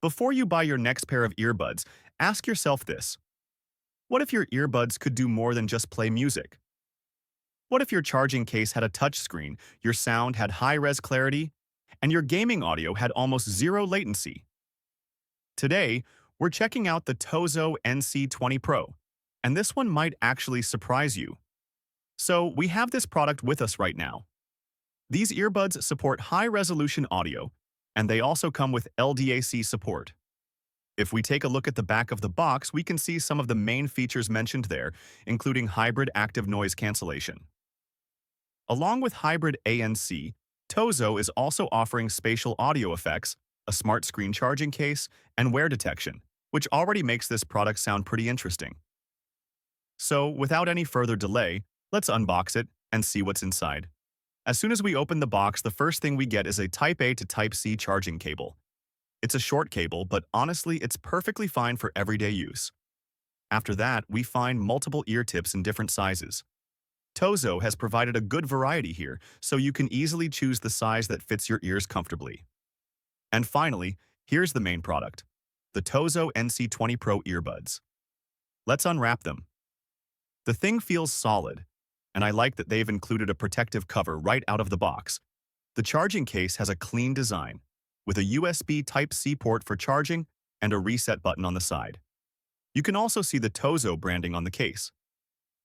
Before you buy your next pair of earbuds, ask yourself this. What if your earbuds could do more than just play music? What if your charging case had a touchscreen, your sound had high-res clarity, and your gaming audio had almost zero latency? Today, we're checking out the TOZO NC20 Pro, and this one might actually surprise you. So, we have this product with us right now. These earbuds support high-resolution audio, and they also come with LDAC support. If we take a look at the back of the box, we can see some of the main features mentioned there, including hybrid active noise cancellation. Along with hybrid ANC, TOZO is also offering spatial audio effects, a smart screen charging case, and wear detection, which already makes this product sound pretty interesting. So, without any further delay, let's unbox it and see what's inside. As soon as we open the box, the first thing we get is a Type-A to Type-C charging cable. It's a short cable, but honestly, it's perfectly fine for everyday use. After that, we find multiple ear tips in different sizes. TOZO has provided a good variety here, so you can easily choose the size that fits your ears comfortably. And finally, here's the main product, the TOZO NC20 Pro earbuds. Let's unwrap them. The thing feels solid, and I like that they've included a protective cover right out of the box. The charging case has a clean design, with a USB Type-C port for charging and a reset button on the side. You can also see the TOZO branding on the case.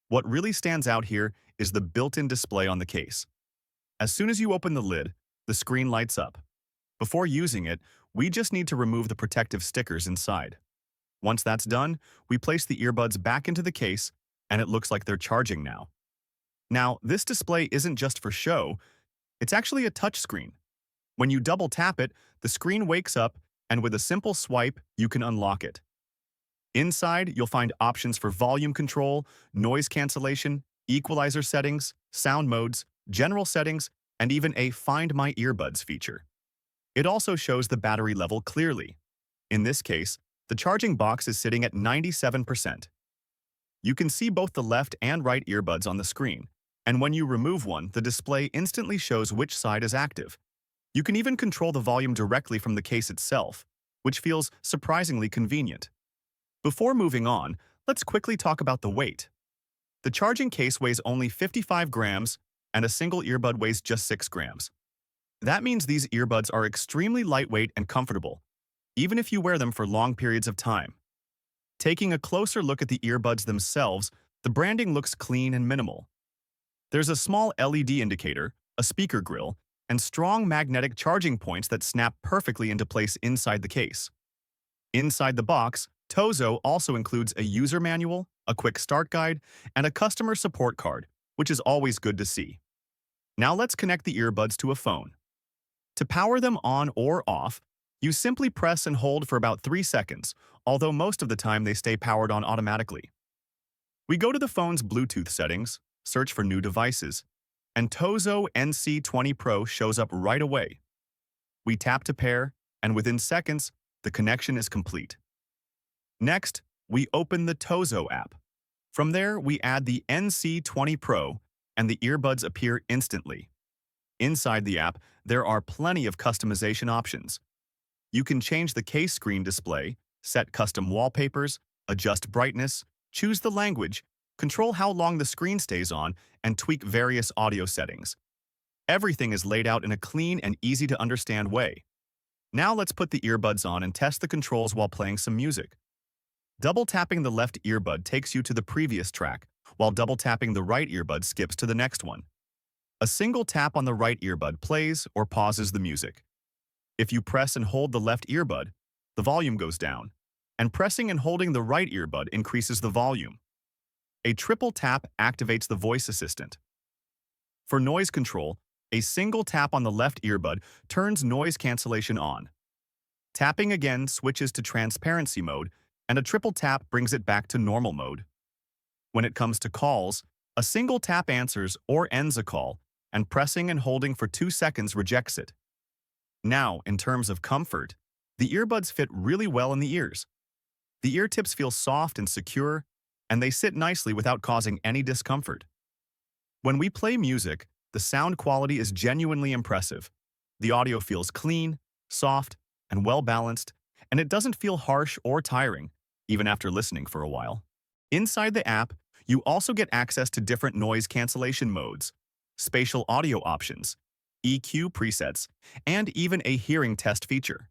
What really stands out here is the built-in display on the case. As soon as you open the lid, the screen lights up. Before using it, we just need to remove the protective stickers inside. Once that's done, we place the earbuds back into the case, and it looks like they're charging now. Now, this display isn't just for show, it's actually a touchscreen. When you double tap it, the screen wakes up, and with a simple swipe, you can unlock it. Inside, you'll find options for volume control, noise cancellation, equalizer settings, sound modes, general settings, and even a Find My Earbuds feature. It also shows the battery level clearly. In this case, the charging box is sitting at 97%. You can see both the left and right earbuds on the screen, and when you remove one, the display instantly shows which side is active. You can even control the volume directly from the case itself, which feels surprisingly convenient. Before moving on, let's quickly talk about the weight. The charging case weighs only 55 grams, and a single earbud weighs just 6 grams. That means these earbuds are extremely lightweight and comfortable, even if you wear them for long periods of time. Taking a closer look at the earbuds themselves, the branding looks clean and minimal. There's a small LED indicator, a speaker grill, and strong magnetic charging points that snap perfectly into place inside the case. Inside the box, TOZO also includes a user manual, a quick start guide, and a customer support card, which is always good to see. Now let's connect the earbuds to a phone. To power them on or off, you simply press and hold for about 3 seconds, although most of the time they stay powered on automatically. We go to the phone's Bluetooth settings, search for new devices, and TOZO NC20 Pro shows up right away. We tap to pair, and within seconds, the connection is complete. Next, we open the TOZO app. From there, we add the NC20 Pro, and the earbuds appear instantly. Inside the app, there are plenty of customization options. You can change the case screen display, set custom wallpapers, adjust brightness, choose the language, control how long the screen stays on, and tweak various audio settings. Everything is laid out in a clean and easy-to-understand way. Now let's put the earbuds on and test the controls while playing some music. Double-tapping the left earbud takes you to the previous track, while double-tapping the right earbud skips to the next one. A single tap on the right earbud plays or pauses the music. If you press and hold the left earbud, the volume goes down, and pressing and holding the right earbud increases the volume. A triple tap activates the voice assistant. For noise control, a single tap on the left earbud turns noise cancellation on. Tapping again switches to transparency mode, and a triple tap brings it back to normal mode. When it comes to calls, a single tap answers or ends a call, and pressing and holding for 2 seconds rejects it. Now, in terms of comfort, the earbuds fit really well in the ears. The ear tips feel soft and secure, and they sit nicely without causing any discomfort. When we play music, the sound quality is genuinely impressive. The audio feels clean, soft, and well-balanced, and it doesn't feel harsh or tiring, even after listening for a while. Inside the app, you also get access to different noise cancellation modes, spatial audio options, EQ presets, and even a hearing test feature.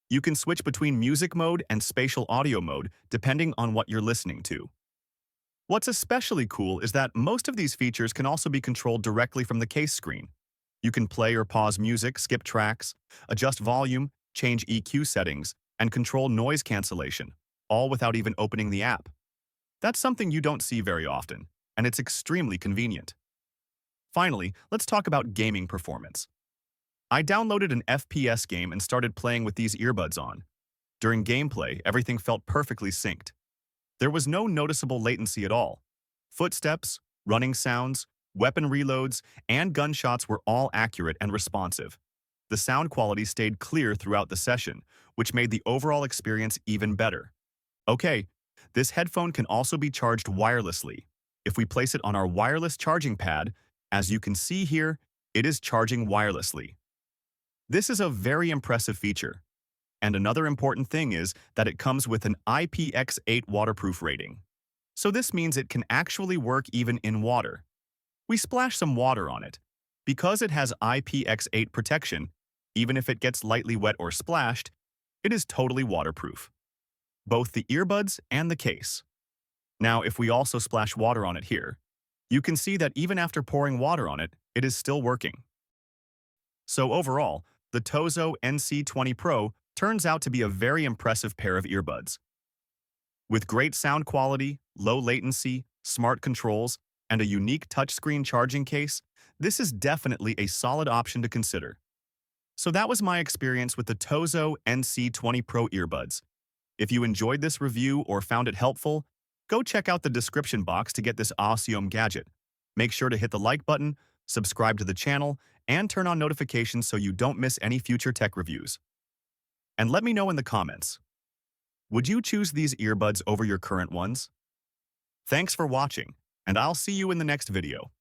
You can switch between music mode and spatial audio mode depending on what you're listening to. What's especially cool is that most of these features can also be controlled directly from the case screen. You can play or pause music, skip tracks, adjust volume, change EQ settings, and control noise cancellation, all without even opening the app. That's something you don't see very often, and it's extremely convenient. Finally, let's talk about gaming performance. I downloaded an FPS game and started playing with these earbuds on. During gameplay, everything felt perfectly synced. There was no noticeable latency at all. Footsteps, running sounds, weapon reloads, and gunshots were all accurate and responsive. The sound quality stayed clear throughout the session, which made the overall experience even better. Okay, this headphone can also be charged wirelessly. If we place it on our wireless charging pad, as you can see here, it is charging wirelessly. This is a very impressive feature. And another important thing is that it comes with an IPX8 waterproof rating. So this means it can actually work even in water. We splash some water on it. Because it has IPX8 protection, even if it gets lightly wet or splashed, it is totally waterproof. Both the earbuds and the case. Now, if we also splash water on it here, you can see that even after pouring water on it, it is still working. So overall, the TOZO NC20 Pro turns out to be a very impressive pair of earbuds. With great sound quality, low latency, smart controls, and a unique touchscreen charging case, this is definitely a solid option to consider. So that was my experience with the TOZO NC20 Pro earbuds. If you enjoyed this review or found it helpful, go check out the description box to get this awesome gadget. Make sure to hit the like button, subscribe to the channel, and turn on notifications so you don't miss any future tech reviews. And let me know in the comments, would you choose these earbuds over your current ones? Thanks for watching, and I'll see you in the next video.